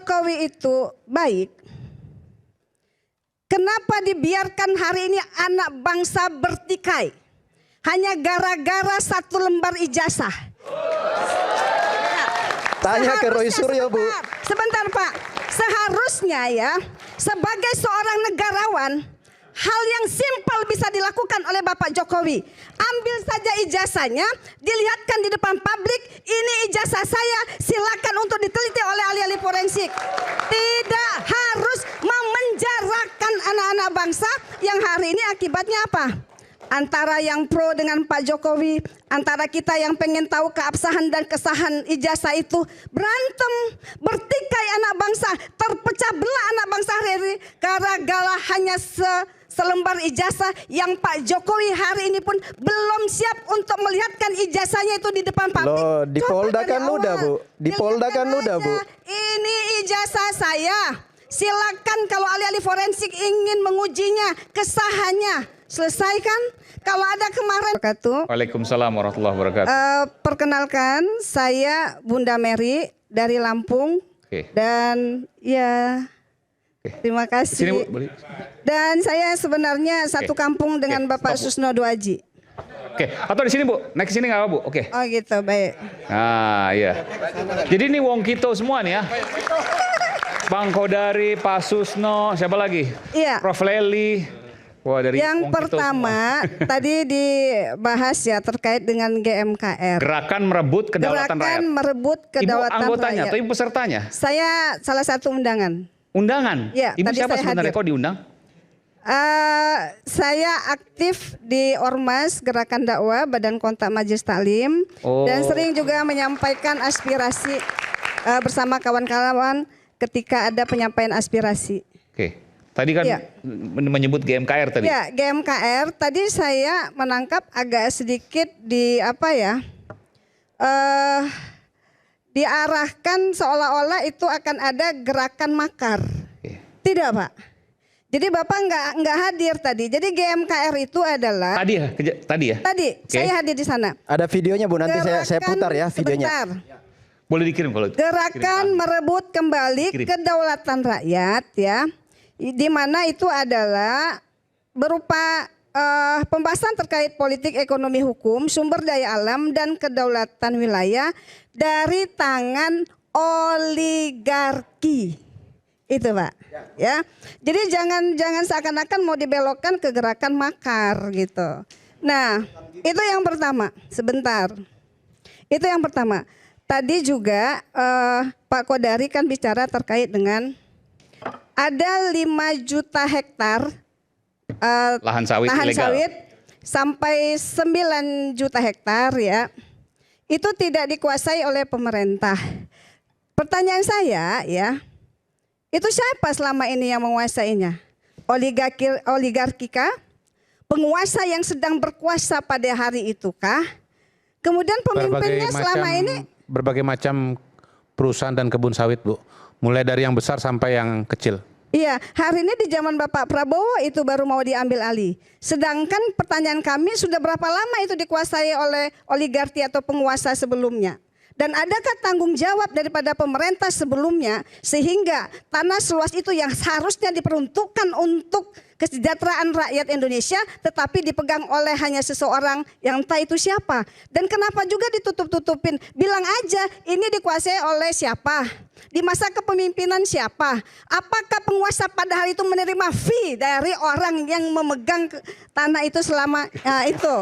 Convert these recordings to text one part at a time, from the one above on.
Jokowi itu baik, kenapa dibiarkan hari ini anak bangsa bertikai hanya gara-gara 1 lembar ijazah? Tanya ke Roy Suryo, Bu. Sebentar Pak, seharusnya ya sebagai seorang negarawan, hal yang simpel bisa dilakukan oleh Bapak Jokowi. Ambil saja ijazahnya, dilihatkan di depan publik, ini ijazah saya, silakan untuk diteliti oleh ahli-ahli forensik. Tidak harus memenjarakan anak-anak bangsa yang hari ini akibatnya apa? Antara yang pro dengan Pak Jokowi, antara kita yang pengen tahu keabsahan dan kesahan ijazah itu, berantem, bertikai anak bangsa, terpecah belah anak bangsa hari ini gara-gara hanya selembar ijazah yang Pak Jokowi hari ini pun belum siap untuk melihatkan ijazahnya itu di depan publik. Loh, di Polda kan udah, Bu. Di Polda kan udah, Bu. Ini ijazah saya. Silakan kalau ahli-ahli forensik ingin mengujinya, kesahannya, selesaikan. Kalau ada kemarin. Waalaikumsalam warahmatullahi wabarakatuh. Perkenalkan, saya Bunda Mary dari Lampung. Oke. Dan ya, terima kasih. Sini, Bu, boleh. Dan saya sebenarnya satu kampung dengan Bapak Susno Duaji. Oke, atau di sini Bu, naik ke sini nggak apa Bu? Oke. Oh gitu, baik. Nah, iya. Jadi ini wong Kito semua nih ya. Bang Kodari, Pak Susno, siapa lagi? Iya. Prof Leli. Wah, dari Yang wong Kito pertama tadi dibahas ya terkait dengan GMKR. Gerakan merebut kedaulatan rakyat. Gerakan merebut kedaulatan Ibu anggotanya rakyat. atau ibu pesertanya? Saya salah satu undangan. Undangan? Ya, Ibu tadi siapa saya sebenarnya hadir. kok diundang? Saya aktif di Ormas Gerakan Dakwah Badan Kontak Majelis Taklim dan sering juga menyampaikan aspirasi bersama kawan-kawan ketika ada penyampaian aspirasi. Oke. Tadi kan Ya. menyebut GMKR tadi. Ya, GMKR tadi saya menangkap agak sedikit di apa ya? Diarahkan seolah-olah itu akan ada gerakan makar. Oke. Tidak, Pak. Jadi Bapak nggak hadir tadi. Jadi GMKR itu adalah Tadi ya, tadi ya. tadi Oke. saya hadir di sana. Ada videonya, Bu. Nanti saya putar ya videonya. Sebentar. Boleh dikirim kalau. Gerakan merebut kembali Kirim. kedaulatan rakyat ya. Di mana itu adalah berupa pembahasan terkait politik, ekonomi, hukum, sumber daya alam dan kedaulatan wilayah dari tangan oligarki. Itu Pak. Ya. Jadi jangan seakan-akan mau dibelokkan ke gerakan makar gitu. Nah, itu yang pertama. Sebentar. Itu yang pertama. Tadi juga Pak Kodari kan bicara terkait dengan ada 5 juta hektar Lahan sawit ilegal. sampai 9 juta hektar ya. Itu tidak dikuasai oleh pemerintah. Pertanyaan saya ya, itu siapa selama ini yang menguasainya? Oligarkikah? Penguasa yang sedang berkuasa pada hari itu kah? Kemudian pemimpinnya selama ini berbagai macam perusahaan dan kebun sawit, Bu. Mulai dari yang besar sampai yang kecil. iya, hari ini di zaman Bapak Prabowo itu baru mau diambil alih. Sedangkan pertanyaan kami sudah berapa lama itu dikuasai oleh oligarki atau penguasa sebelumnya? Dan adakah tanggung jawab daripada pemerintah sebelumnya sehingga tanah seluas itu yang seharusnya diperuntukkan untuk kesejahteraan rakyat Indonesia tetapi dipegang oleh hanya seseorang yang entah itu siapa. Dan kenapa juga ditutup-tutupin? Bilang aja ini dikuasai oleh siapa? Di masa kepemimpinan siapa? Apakah penguasa pada hari itu menerima fee dari orang yang memegang tanah itu selama itu?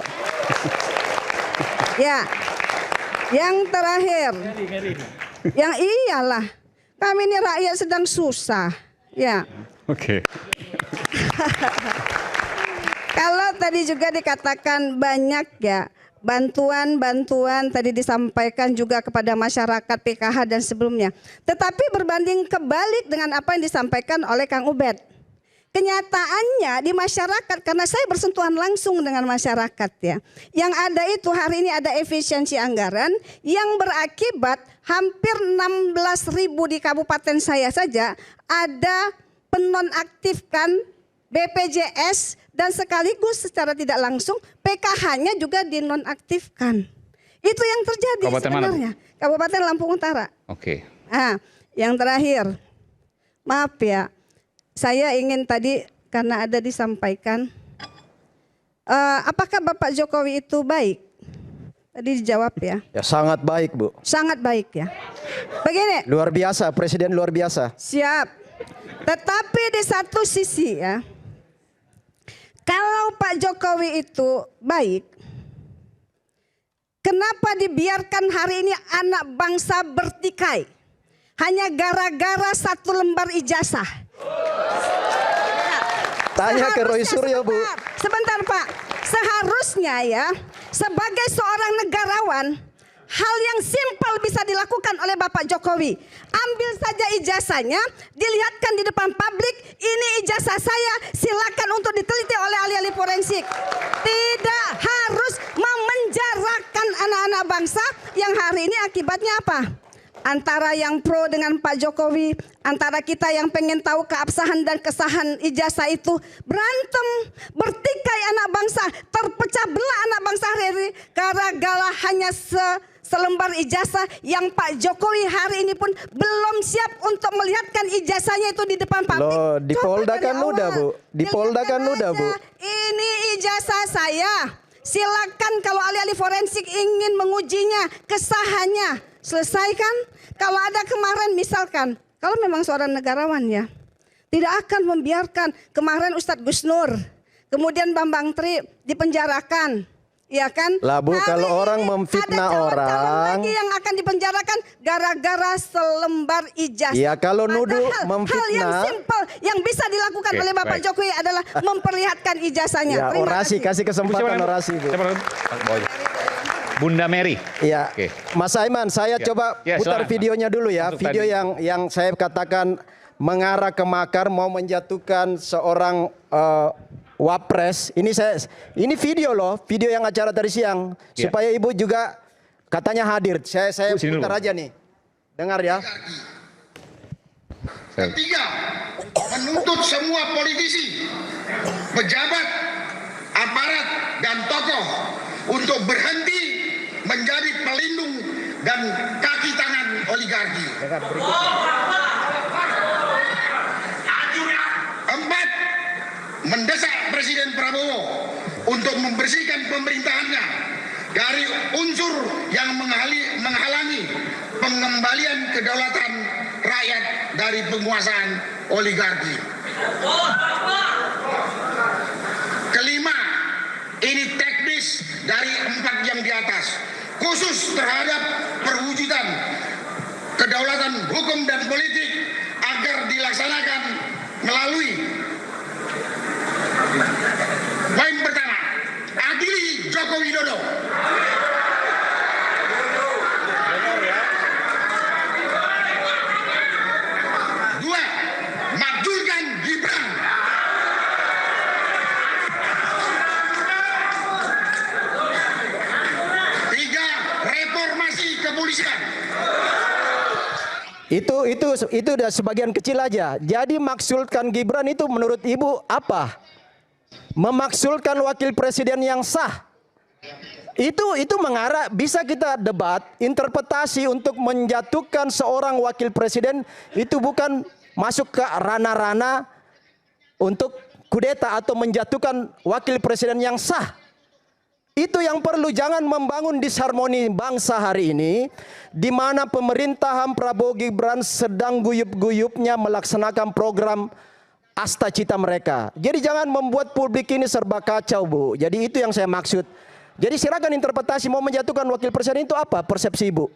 Ya. Yang terakhir, yang iyalah, kami ini rakyat sedang susah, ya. Oke. Kalau tadi juga dikatakan banyak ya, bantuan tadi disampaikan juga kepada masyarakat PKH dan sebelumnya. Tetapi berbanding kebalik dengan apa yang disampaikan oleh Kang Ubed. Kenyataannya di masyarakat, karena saya bersentuhan langsung dengan masyarakat ya. Yang ada itu hari ini ada efisiensi anggaran yang berakibat hampir 16.000 di kabupaten saya saja ada penonaktifkan BPJS dan sekaligus secara tidak langsung PKH-nya juga dinonaktifkan. Itu yang terjadi Kabupaten sebenarnya. mana? Kabupaten Lampung Utara. Oke. Nah, yang terakhir. Maaf ya, saya ingin tadi karena ada disampaikan, apakah Bapak Jokowi itu baik? Tadi dijawab ya. Ya sangat baik Bu. Sangat baik ya. Begini. Luar biasa, presiden luar biasa. Siap. Tetapi di satu sisi ya, kalau Pak Jokowi itu baik, kenapa dibiarkan hari ini anak bangsa bertikai? Hanya gara-gara satu lembar ijazah. Tanya ke Roy Suryo Bu. Sebentar Pak, seharusnya ya sebagai seorang negarawan, hal yang simpel bisa dilakukan oleh Bapak Jokowi. Ambil saja ijazahnya, dilihatkan di depan publik, ini ijazah saya, silakan untuk diteliti oleh ahli-ahli forensik. Tidak harus memenjarakan anak-anak bangsa yang hari ini akibatnya apa? Antara yang pro dengan Pak Jokowi, antara kita yang pengen tahu keabsahan dan kesahan ijazah itu, berantem, bertikai anak bangsa, terpecah belah anak bangsa hari ini gara-gara hanya selembar ijazah yang Pak Jokowi hari ini pun belum siap untuk melihatkan ijazahnya itu di depan publik. Loh, di Polda kan udah Bu. Di Polda kan udah Bu. Ini ijazah saya. Silakan kalau ahli-ahli forensik ingin mengujinya, kesahannya. Selesaikan. Kalau ada kemarin misalkan, kalau memang seorang negarawan ya, tidak akan membiarkan kemarin Ustadz Gus Nur, kemudian Bambang Tri dipenjarakan, ya kan? Lah Bu, kalau orang ada memfitnah calon-calon lagi yang akan dipenjarakan gara-gara selembar ijazah. Ya kalau nuduh Padahal memfitnah. hal yang simpel yang bisa dilakukan oleh Bapak Jokowi adalah memperlihatkan ijazahnya. Ya Terima orasi, kasih kesempatan orasi Bu. Bunda Mary. Iya, Oke. Mas Aiman, saya coba putar silakan. videonya dulu ya. Untuk Video tadi. yang saya katakan mengarah ke makar, mau menjatuhkan seorang wapres. Ini video loh, video yang acara tadi siang. Ya. Supaya Ibu juga katanya hadir. Saya Bu, sini putar dulu. aja nih. Dengar ya. Ketiga, menuntut semua politisi, pejabat, aparat, dan tokoh untuk berhenti menjadi pelindung dan kaki tangan oligarki. Empat, mendesak Presiden Prabowo untuk membersihkan pemerintahannya dari unsur yang menghalangi pengembalian kedaulatan rakyat dari penguasaan oligarki. Kelima, ini teknis dari empat yang di atas, khusus terhadap perwujudan kedaulatan hukum dan politik agar dilaksanakan melalui poin pertama, adili Joko Widodo. Dua, makzulkan Gibran. Tiga, reformasi kepolisian. Itu udah sebagian kecil aja. Jadi maksudkan Gibran itu menurut Ibu apa? Memaksulkan wakil presiden yang sah. Itu mengarah, bisa kita debat, interpretasi untuk menjatuhkan seorang wakil presiden itu bukan masuk ke ranah-ranah untuk kudeta atau menjatuhkan wakil presiden yang sah. Itu yang perlu, jangan membangun disharmoni bangsa hari ini, di mana pemerintahan Prabowo Gibran sedang guyup-guyupnya melaksanakan program asta cita mereka. Jadi jangan membuat publik ini serba kacau Bu. Jadi itu yang saya maksud. Jadi silakan interpretasi, mau menjatuhkan wakil presiden itu apa persepsi Ibu?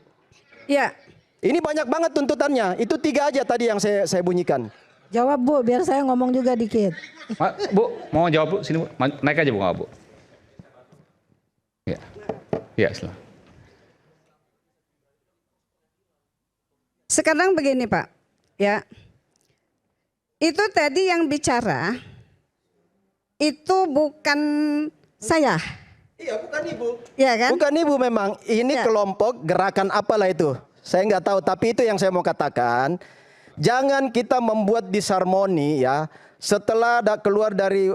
Ya. Ini banyak banget tuntutannya. Itu 3 aja tadi yang saya bunyikan. Jawab Bu, biar saya ngomong juga dikit. Bu, mau jawab Bu? Sini Bu, naik aja Bu, nggak Bu? Ya, ya silakan. Sekarang begini Pak, ya. Itu tadi yang bicara, itu bukan saya. Iya, bukan Ibu. Iya kan? Bukan Ibu memang. Ini Ya. kelompok gerakan apalah itu. Saya nggak tahu, tapi itu yang saya mau katakan. Jangan kita membuat disharmoni ya. Setelah keluar dari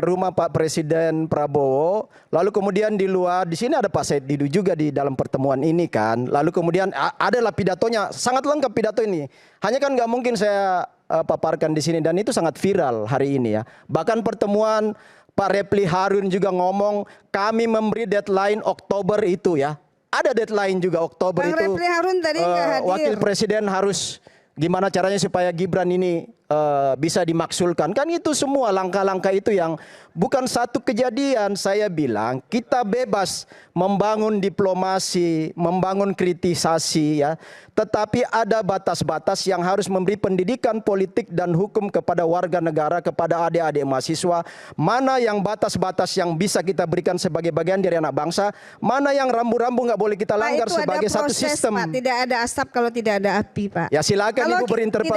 rumah Pak Presiden Prabowo, lalu kemudian di luar, di sini ada Pak Said Didu juga di dalam pertemuan ini kan. Lalu kemudian adalah pidatonya, sangat lengkap pidato ini. Hanya kan nggak mungkin saya paparkan di sini dan itu sangat viral hari ini ya. Bahkan pertemuan Pak Repli Harun juga ngomong kami memberi deadline Oktober itu ya. Ada deadline juga Oktober Bang itu. Repli Harun tadi nggak hadir. Wakil Presiden harus gimana caranya supaya Gibran ini bisa dimaksulkan. Kan itu semua langkah-langkah itu yang bukan satu kejadian. Saya bilang kita bebas membangun diplomasi, membangun kritisasi ya. Tetapi ada batas-batas yang harus memberi pendidikan politik dan hukum kepada warga negara, kepada adik-adik mahasiswa. Mana yang batas-batas yang bisa kita berikan sebagai bagian dari anak bangsa, mana yang rambu-rambu nggak boleh kita Pak, langgar itu ada sebagai satu proses, sistem. Pak. Tidak ada asap kalau tidak ada api, Pak. Ya silakan Kalau Ibu berinterpretasi.